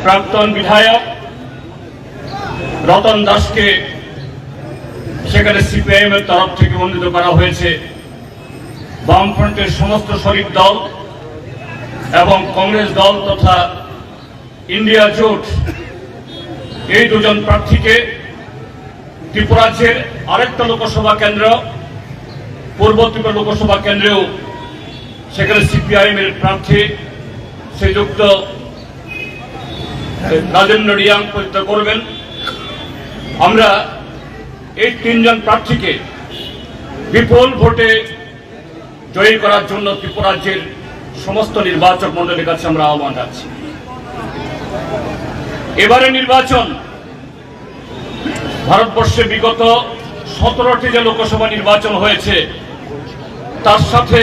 প্রাক্তন বিধায়ক রতন দাসকে সেখানে সিপিআইএম এর তরফ থেকে মনোনীত করা হয়েছে। বামফ্রন্টের সমস্ত শরিক দল এবং কংগ্রেস দল তথা ইন্ডিয়া জোট এই দুজন প্রার্থীকে ত্রিপুরাজ্যের আরেকটা লোকসভা কেন্দ্র পূর্ব ত্রিপুরা লোকসভা কেন্দ্রেও সেখানে সিপিআইএম এর প্রার্থী শ্রীযুক্ত রাজেন্দ্র রিয়াং প্রতিষ্ঠা করবেন। আমরা এই তিনজন প্রার্থীকে বিপুল ভোটে জয়ী করার জন্য ত্রিপুরাজ্যের সমস্ত নির্বাচক মণ্ডলীর কাছে আমরা আহ্বান রাখছি। এবারে নির্বাচন ভারতবর্ষে বিগত 17টি যে লোকসভা নির্বাচন হয়েছে তার সাথে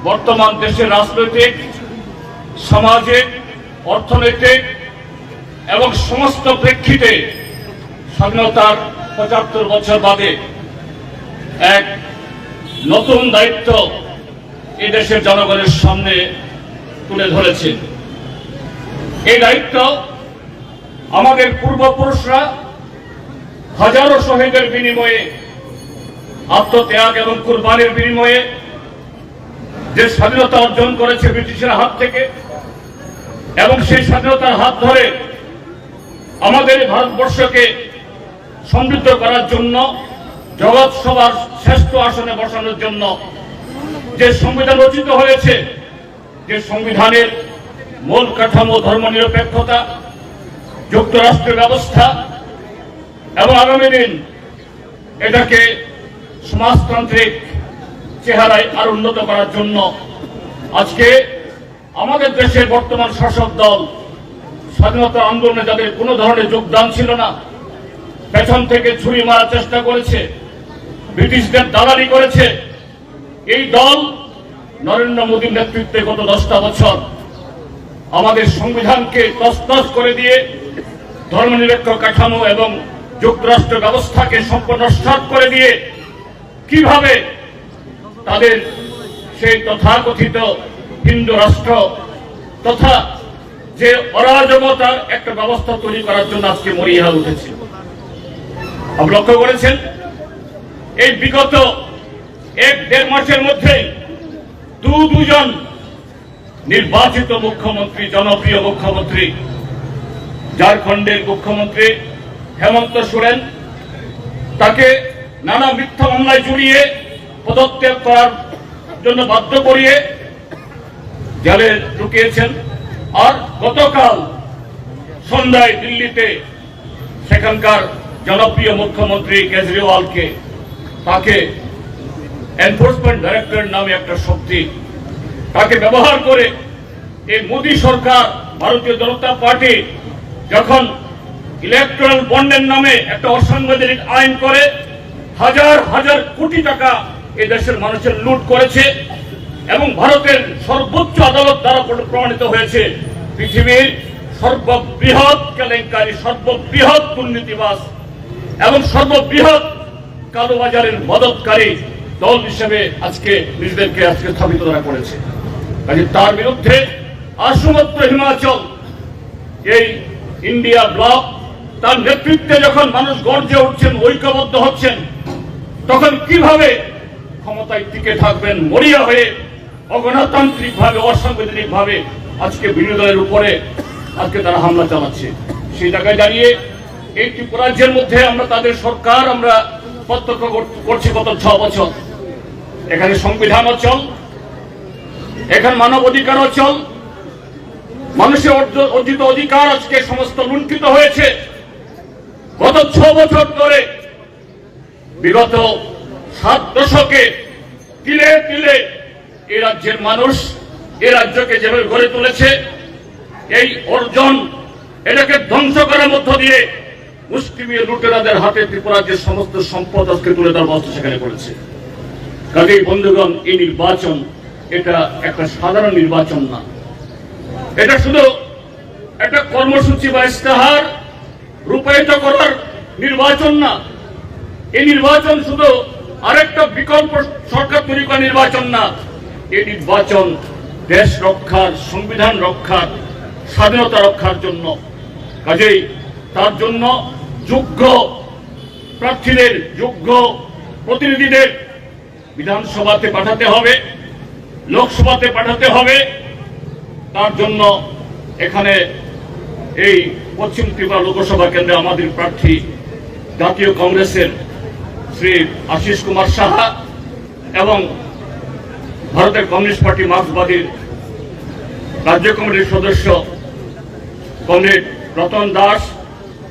বর্তমান দেশের রাজনৈতিক, সামাজিক, অর্থনৈতিক এবং সমস্ত প্রেক্ষিতে স্বাধীনতার 75 বছর বাদে এক নতুন দায়িত্ব এই দেশের জনগণের সামনে তুলে ধরেছে। এই দায়িত্ব আমাদের পূর্বপুরুষরা হাজারো শহীদের বিনিময়ে, আত্মত্যাগ এবং কুরবানির বিনিময়ে যে স্বাধীনতা অর্জন করেছে ব্রিটিশের হাত থেকে, এবং সেই স্বাধীনতার হাত ধরে আমাদের ভারতবর্ষকে সমৃদ্ধ করার জন্য, জগৎ সভার শ্রেষ্ঠ আসনে বসানোর জন্য যে সংবিধান রচিত হয়েছে, যে সংবিধানের মূল কাঠামো ধর্মনিরপেক্ষতা, যুক্তরাষ্ট্রের ব্যবস্থা এবং আগামী দিন এটাকে সমাজতান্ত্রিক চেহারায় আরো উন্নত করার জন্য আজকে আমাদের দেশের বর্তমান শাসক দল স্বাধীনতা আন্দোলনে যাদের কোনো ধরনের যোগদান ছিল না, পেছন থেকে ছুরি মারার চেষ্টা করেছে, ব্রিটিশদের দালালি করেছে, এই দল নরেন্দ্র মোদীর নেতৃত্বে গত 10টা বছর আমাদের সংবিধানকে তছনছ করে দিয়ে ধর্মনিরপেক্ষ কাঠামো এবং যুক্তরাষ্ট্র ব্যবস্থাকে সম্পূর্ণ নস্যাৎ করে দিয়ে কিভাবে তাদের সেই তথাকথিত হিন্দু রাষ্ট্র তথা যে অরাজকতার একটা ব্যবস্থা তৈরি করার জন্য আজকে মরিয়া উঠেছে। আপনি লক্ষ্য করেছেন এই বিগত 1-1.5 মাসের মধ্যে দুজন নির্বাচিত মুখ্যমন্ত্রী, জনপ্রিয় মুখ্যমন্ত্রী, ঝাড়খণ্ডের মুখ্যমন্ত্রী হেমন্ত সোরেন, তাকে নানা মিথ্যা মামলায় জড়িয়ে পদত্যাগ করার জন্য বাধ্য করিয়ে জেলে ঢুকিয়েছেন। আর গতকাল সন্ধ্যায় দিল্লিতে সেখানকার জনপ্রিয় মুখ্যমন্ত্রী কেজরিওয়ালকে, তাকে এনফোর্সমেন্ট ডাইরেক্টরেট নামে একটা শক্তি, তাকে ব্যবহার করে এই মোদী সরকার, ভারতীয় জনতা পার্টি যখন ইলেকট্রাল বন্ডের নামে একটা অসাংবিধানিক আইন করে হাজার হাজার কোটি টাকা এই দেশের মানুষের লুট করেছে এবং ভারতের সর্বোচ্চ আদালত দ্বারা প্রমাণিত হয়েছে পৃথিবীর সর্ববৃহৎ কেলেঙ্কারী, সর্ববৃহৎ দুর্নীতিবাজ এবং সর্ববৃহৎ কালোবাজারের মদতকারী দল হিসেবে আজকে নিজেদেরকে স্থাপিত করেছে। কাজে তার বিরুদ্ধে আশুমাত্র হিমাচল, এই ইন্ডিয়া ব্লক, তার নেতৃত্বে যখন মানুষ গর্জে উঠছেন, ঐক্যবদ্ধ হচ্ছেন, তখন কিভাবে ক্ষমতায় টিকে থাকবেন মরিয়া হয়ে অগণতান্ত্রিক ভাবে, অসাংবিধানিক ভাবে আজকে বিরোধী দলের উপরে আজকে তারা হামলা চালাচ্ছে। সেই জায়গায় দাঁড়িয়ে এই ত্রিপুরাজ্যের মধ্যে আমরা তাদের সরকার আমরা প্রত্যক্ষ করছি গত 6 বছর। এখানে সংবিধান অচল, এখানে মানব অধিকার অচল, মানুষের অর্জিত অধিকার আজকে সমস্ত লুণ্ঠিত হয়েছে। গত 6 বছর ধরে বিগত 7 দশকে তিলে তিলে এই রাজ্যের মানুষ এই রাজ্যকে যেভাবে গড়ে তুলেছে, এই অর্জন এটাকে ধ্বংস করার মধ্য দিয়ে মুষ্টিমেয় লুটেরাদের হাতে ত্রিপুরাজ্যের সমস্ত সম্পদ আজকে তুলে দেওয়ার ব্যবস্থা সেখানে করেছে। কাজেই বন্ধুগণ, এই নির্বাচন এটা একটা সাধারণ নির্বাচন না, এটা শুধু একটা কর্মসূচি বা ইস্তেহার রূপায়িত করার নির্বাচন না। এই নির্বাচন শুধু আরেকটা বিকল্প সরকার তৈরি করার নির্বাচন না, এই নির্বাচন দেশ রক্ষার, সংবিধান রক্ষার, স্বাধীনতা রক্ষার জন্য। কাজেই তার জন্য যোগ্য প্রার্থীদের, যোগ্য প্রতিনিধিদের বিধানসভাতে পাঠাতে হবে, লোকসভাতে পাঠাতে হবে। তার জন্য এখানে এই পশ্চিম ত্রিপুরা লোকসভা কেন্দ্রে আমাদের প্রার্থী জাতীয় কংগ্রেসের শ্রী আশিস কুমার সাহা এবং ভারতের কমিউনিস্ট পার্টি মার্ক্সবাদীর রাজ্য কমিটির সদস্য কমরেড রতন দাস,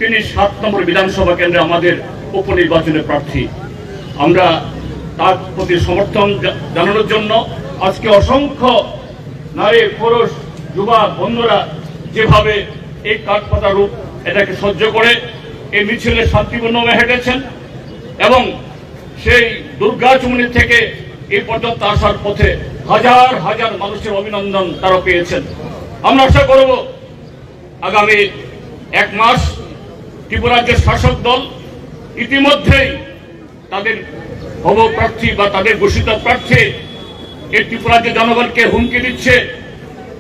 তিনি 7 নম্বর বিধানসভা কেন্দ্রে আমাদের উপনির্বাচনের প্রার্থী। আমরা তার প্রতি সমর্থন জানানোর জন্য আজকে অসংখ্য নারী, পুরুষ, যুবা বন্ধুরা যেভাবে এই কাঠপাতা রূপ এটাকে সহ্য করে এই মিছিলে শান্তিপূর্ণভাবে হেঁটেছেন এবং সেই দুর্গাচুমনি থেকে এই পর্যন্ত আসার পথে হাজার হাজার মানুষের অভিনন্দন তারা পেয়েছেন। আমরা আশা করব আগামী 1 মাস ত্রিপুরা রাজ্যের শাসক দল ইতিমধ্যেই তাদের প্রার্থী বা তাদের ঘোষিত প্রার্থী এই ত্রিপুরা রাজ্যের জনগণকে হুমকি দিচ্ছে,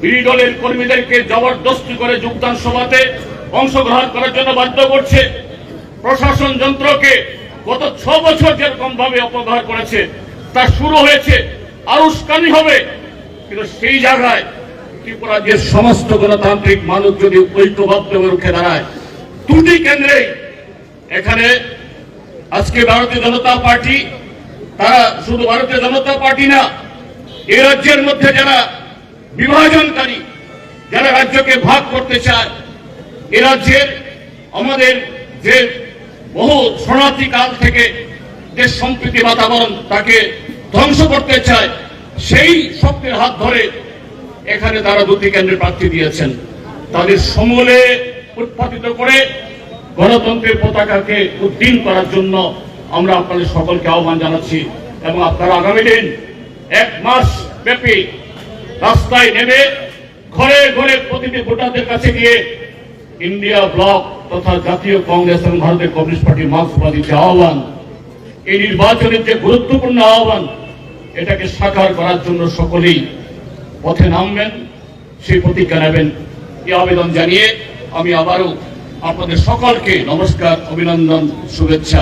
বিরোধী দলের কর্মীদেরকে জবরদস্তি করে যোগদান সভাতে অংশগ্রহণ করার জন্য বাধ্য করছে। প্রশাসন যন্ত্রকে গত 6 বছর যেরকম ভাবে অপব্যবহার করেছে তা শুরু হয়েছে, আরো উস্কানি হবে। কিন্তু সেই জায়গায় ত্রিপুরা রাজ্যের সমস্ত গণতান্ত্রিক মানুষ যদি ঐক্যবদ্ধভাবে রুখে দাঁড়ায়, 2টি কেন্দ্রে এখানে আজকে ভারতীয় জনতা পার্টি, তারা শুধু ভারতীয় জনতা পার্টি না, এই রাজ্যের মধ্যে যারা বিভাজনকারী, যারা রাজ্যকে ভাগ করতে চায়, এ রাজ্যের আমাদের যে বহু শরণার্থী কাল থেকে যে সম্প্রীতি বাতাবরণ তাকে ধ্বংস করতে চায়, সেই শক্তির হাত ধরে এখানে তারা 2টি কেন্দ্রের প্রার্থী দিয়েছেন। তাদের সমূলে উৎপাদিত করে গণতন্ত্রের পতাকাকে উদ্দিন করার জন্য আমরা আপনাদের সকলকে আহ্বান জানাচ্ছি এবং আপনারা আগামী দিন 1 মাস ব্যাপী রাস্তায় নেমে ঘরে ঘরে প্রতিটি ভোটারদের কাছে গিয়ে ইন্ডিয়া ব্লক তথা জাতীয় কংগ্রেস এবং ভারতের কমিউনিস্ট পার্টি মার্ক্সবাদী যে আহ্বান, এই নির্বাচনের যে গুরুত্বপূর্ণ আহ্বান, এটাকে সাকার করার জন্য সকলেই পথে নামবেন, সেই প্রতিজ্ঞা নেবেন। এই আবেদন জানিয়ে আমি আবারও আপনাদের সকলকে নমস্কার, অভিনন্দন, শুভেচ্ছা।